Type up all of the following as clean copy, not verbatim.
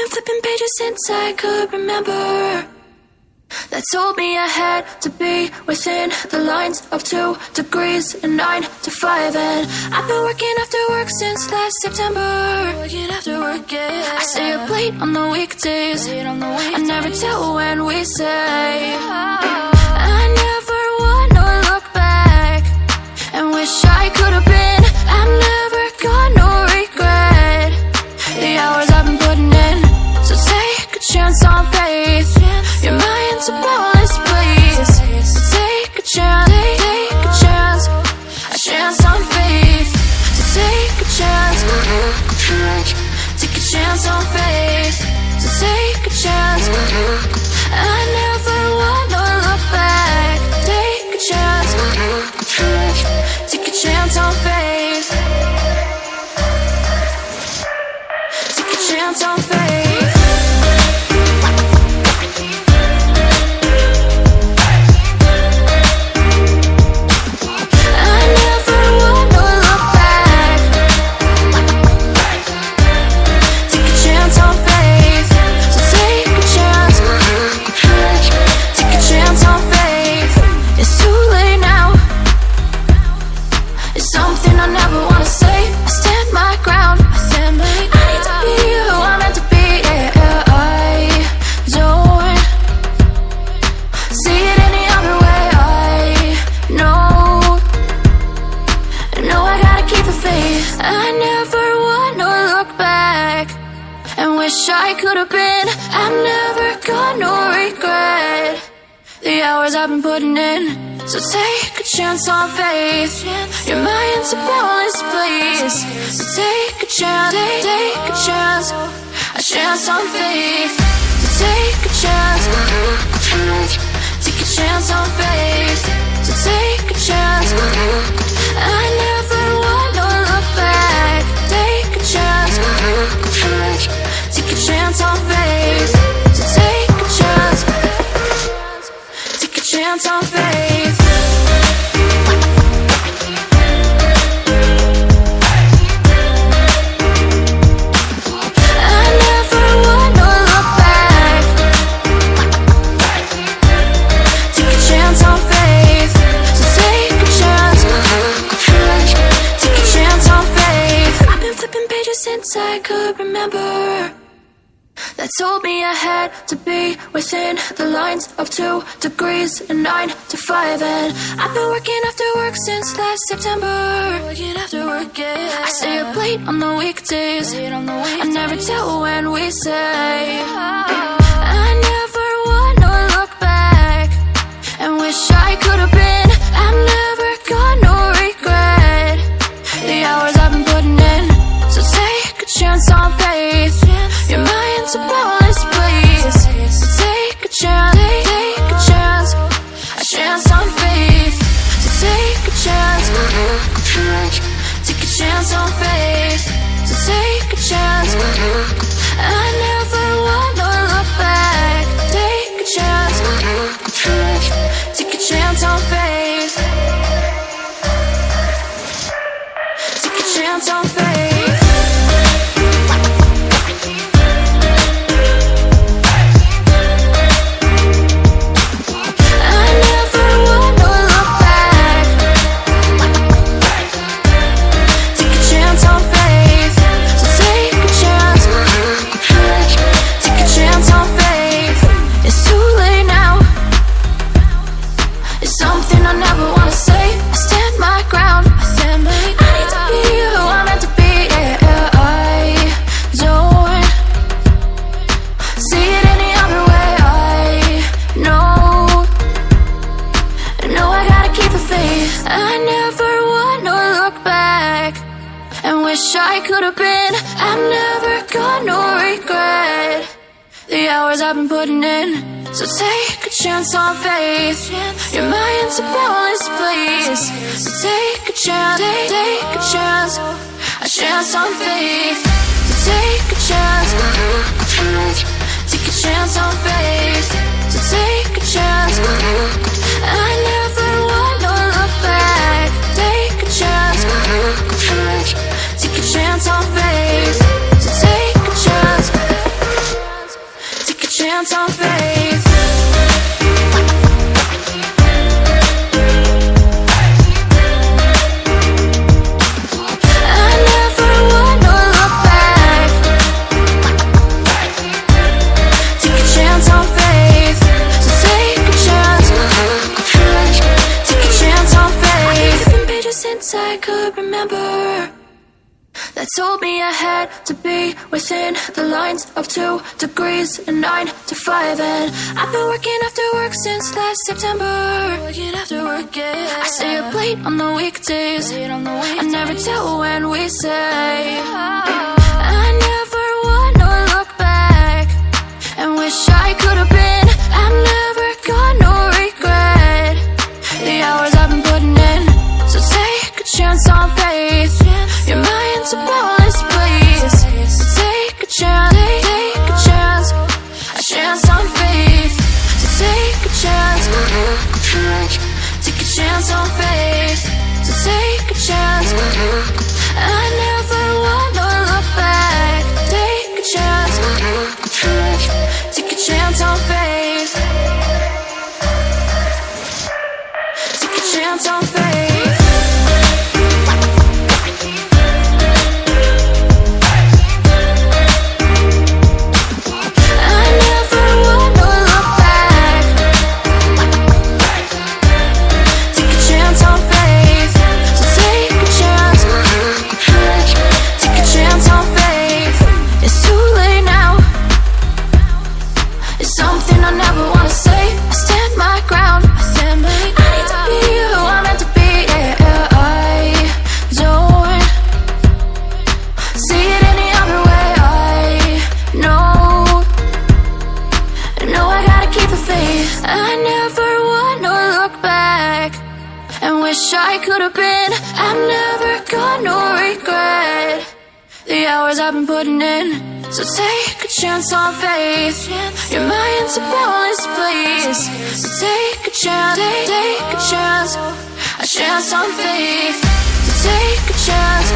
been flipping pages since I could remember, that told me I had to be within the lines of 2 degrees and 9 to 5. And I've been working after work since last September. Working after work, yeah. I stay up late on the weekdays. I never tell when we say. I never wanna look back and wish I could have been. I've never got no regret. The hours I've been putting in, so take a chance on faith. Your mind's a boundless place. So take a chance, take a chance, a chance on faith. So take a chance, take a chance on faith. So take a chance. I never wanna look back. Take a chance, take a chance on faith. Take a chance on faith. I could have been. I've never got no regret. The hours I've been putting in, so take a chance on faith. Your mind's a boundless place. So take a chance, take a chance, a chance on faith. So take a chance, take a chance on faith. So take a chance. I never wanna look back. Take a chance. Take a chance on faith. So take a chance. Take a chance on faith. I never wanna look back. Take a chance on faith. So take a chance. Take a chance on faith. I've been flipping pages since I could remember, that told me I had to be within the lines of 2 degrees and 9 to 5. And I've been working after work since last September. Working after work, yeah. I stay up late on the weekdays. I never tell when we say. I never wanna look back and wish I could have been. I've never got no regret. The hours I've been putting in, so take a chance on faith. Your mind's a boundless place. So take a chance, take a chance, a chance on faith. So take a chance, take a chance on faith. So take a chance. I never wanna look back. Take a chance, take a chance on faith. Take a chance on faith. I could have been. I've never got no regret. The hours I've been putting in, so take a chance on faith. Your mind's a boundless place. So take a chance, take a chance, a chance on faith. So take a chance, take a chance on faith. So take a chance. I never wanna look back. Take a chance. Take a chance on faith. So take a chance. chance on faith. I never wanna look back. Take a chance on faith. So take a chance. Take a chance on faith. I've been pages since I could remember that told me I had to be within the lines of 2 degrees and 9 to 5. And I've been working after work since last September. Working after work, yeah. I stay up late on the weekdays. I never tell when we say. I never wanna look back and wish I could have been. I'm never gonna regret the hours I've been putting in. So take a chance on faith. Your mind's a bonus, please. So take a chance, take a chance on faith. So take a chance, take a chance on faith. So take a chance. I never wanna look back. Take a chance, take a chance on faith. Take a chance on faith. I never wanna look back and wish I could have been. I'm never gonna regret the hours I've been putting in. So take a chance on faith. Your mind's a bonus, please. So take a chance, take a chance on faith. So take a chance,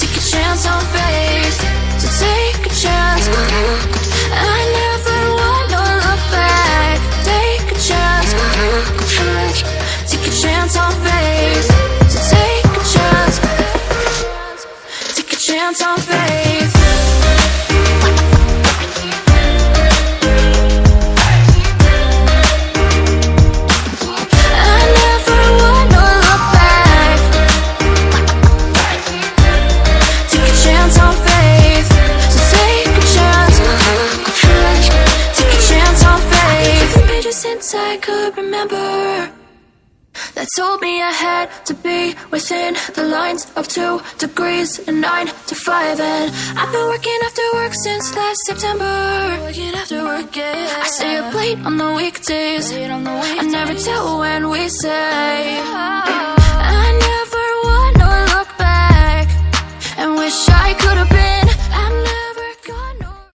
take a chance on faith. So take a chance. I never wanna look back. Take a chance, take a chance on faith. So take a chance, take a chance on faith. I never wanna look back. Take a chance on faith. So take a chance, take a chance on faith. I've been pages since I could remember that told me I had to be within the lines of 2 degrees and 9 to 5. And I've been working after work since last September. Working after work, yeah. I stay up late on the weekdays. I never tell when we say.